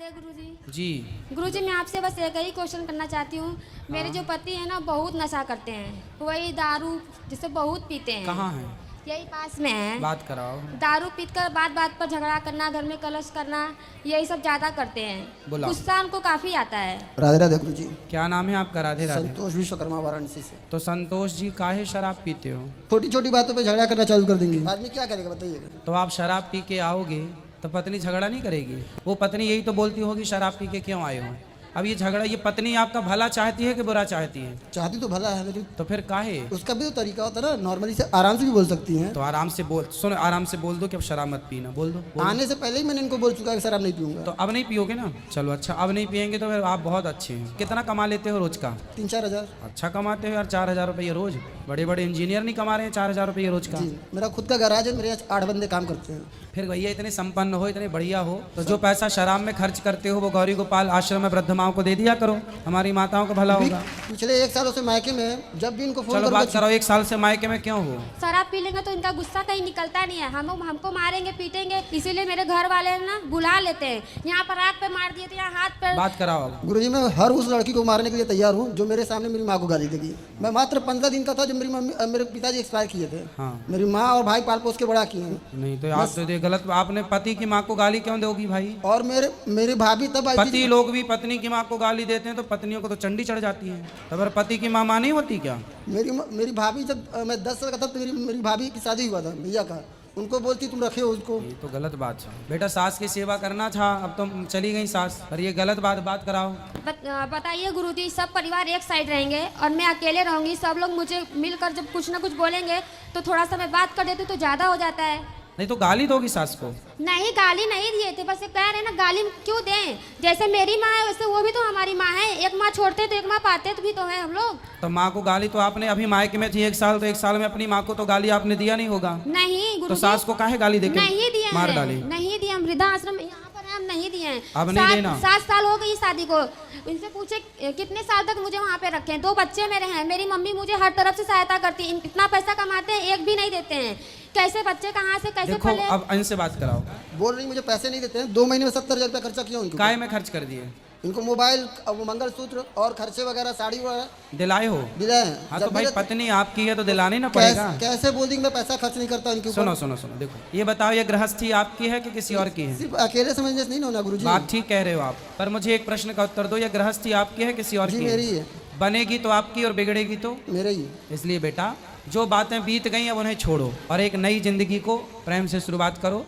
राधे गुरुजी। जी। गुरुजी मैं आपसे बस एक ही क्वेश्चन करना चाहती हूँ। मेरे जो पति है ना बहुत नशा करते हैं, वही दारू जिसे बहुत पीते हैं। कहाँ है? यही पास में है। बात कराओ। दारू पीकर बात बात पर झगड़ा करना, घर में कलश करना, यही सब ज्यादा करते हैं। बुलाओ। गुस्सा उनको काफी आता है। राधे राधे गुरु जी। क्या नाम है आपका? राधे राधे। संतोष विश्वकर्मा वाराणसी से। तो संतोष जी काहे शराब पीते हो? छोटी छोटी बातों पे झगड़ा करना चालू कर देंगे, आदमी क्या करेगा बताइएगा। तो आप शराब पी के आओगे तो पत्नी झगड़ा नहीं करेगी? वो पत्नी यही तो बोलती होगी शराब पी के क्यों आए हो। अब ये झगड़ा, ये पत्नी आपका भला चाहती है कि बुरा चाहती है? चाहती तो भला है, लेकिन तो फिर काहे? उसका भी तो तरीका होता है ना, नॉर्मली से आराम से भी बोल सकती हैं। तो आराम से बोल, सुनो, आराम से बोल दो कि अब शराब मत पीना। बोल दो। आने से पहले ही मैंने इनको बोल चुका है कि शराब नहीं पीऊंगा। तो अब नहीं पियोगे ना? चलो अच्छा, अब नहीं पियेंगे तो फिर आप बहुत अच्छे हैं। कितना कमा लेते हो रोज का? 3-4 हज़ार। अच्छा कमाते हो यार, 4,000 रुपये रोज। बड़े बड़े इंजीनियर नहीं कमा रहे हैं 4,000 रुपये रोज का। जी, मेरा खुद का गैराज है, मेरे यहाँ 8 बंदे काम करते हैं। फिर भैया इतने संपन्न हो, इतने बढ़िया हो, तो जो पैसा शराब में खर्च करते हो वो गौरी गोपाल आश्रम में वृद्ध माओं को दे दिया करो, हमारी माताओं को भला होगा। पिछले 1 सालों से मायके में जब भी इनको फोन चलो बात करो, 1 साल से मायके में क्यों हो? शराब पी लेंगे तो इनका गुस्सा कहीं निकलता नहीं है। हमको मारेंगे पीटेंगे, इसीलिए मेरे घर वाले ना बुला लेते हैं। यहाँ पर आग पे मार दिए थे, यहाँ हाथ पे। बात कराओ अब। गुरुजी मैं हर उस लड़की को मारने के लिए तैयार हूँ जो मेरे सामने मेरी माँ को गाली देगी। मैं मात्र 15 दिन का था जब मेरे पिताजी एक्सपायर किए थे। हाँ। मेरी माँ और भाई पाल पोस के बड़ा किए हैं। नहीं तो आप तो ये गलत, आपने पति की माँ को गाली क्यों दोगी भाई? और मेरी भाभी तब आई पति थी। लोग भी पत्नी की माँ को गाली देते हैं तो पत्नियों को तो चंडी चढ़ जाती है। तो अगर पति की माँ नहीं होती क्या? मेरी भाभी जब मैं 10 साल का था तो मेरी भाभी की शादी हुआ था भैया का, उनको बोलती तुम रखे हो उसको। ये तो गलत बात है बेटा, सास की सेवा करना था, अब तो चली गई सास, पर ये गलत बात कराओ। बताइए गुरुजी, सब परिवार एक साइड रहेंगे और मैं अकेले रहूंगी। सब लोग मुझे मिलकर जब कुछ ना कुछ बोलेंगे तो थोड़ा सा मैं बात कर देती हूँ तो ज्यादा हो जाता है। नहीं तो गाली दोगी सास को? नहीं, गाली नहीं दिए थे, बस ये कह रहे ना गाली क्यों दें। जैसे मेरी माँ है वैसे वो भी तो हमारी माँ है। एक माँ छोड़ते तो एक माँ पाते तो भी तो है हम लोग। तो माँ को गाली तो आपने, अभी मायके में थी 1 साल, तो 1 साल में अपनी माँ को तो गाली आपने दिया नहीं होगा? नहीं तो गुरुजी, सास को काहे गाली देके नहीं दिए मार हैं, डाली? नहीं दिए। हम वृद्धाश्रम यहाँ पर हैं, हम नहीं दिए हैं। अब नहीं देना। 7 साल हो गई शादी को। इनसे पूछे कितने साल तक मुझे वहाँ पे रखे हैं। 2 बच्चे मेरे हैं, मेरी मम्मी मुझे हर तरफ से सहायता करती है। इतना पैसा कमाते हैं, एक भी नहीं देते हैं। कैसे बच्चे कहाँ से कैसे देखो पले? अब इनसे बात कराओ। बोल रही मुझे पैसे नहीं देते हैं। 2 महीने में 70,000 रुपया खर्चा किया उनको। काय में खर्च कर दिए? इनको मोबाइल, वो मंगलसूत्र और खर्चे वगैरह, साड़ी वगैरह दिलाए हो? दिलाए हैं। हाँ तो जब भाई मेरे- पत्नी आपकी है तो दिलाने ना पड़ेगा। कैसे बोल दी कि मैं पैसा खर्च नहीं करता इनके ऊपर। सुनो देखो, ये बताओ, ये गृहस्थी आपकी है कि किसी और की है? सिर्फ अकेले समझने से नहीं होना गुरुजी। बात ठीक कह रहे हो आप, पर मुझे एक प्रश्न का उत्तर दो, ये गृहस्थी आपकी है किसी और जी की मेरी है? है। बनेगी तो आपकी और बिगड़ेगी तो मेरे ही। इसलिए बेटा, जो बातें बीत गई अब उन्हें छोड़ो और एक नई जिंदगी को प्रेम से शुरुआत करो।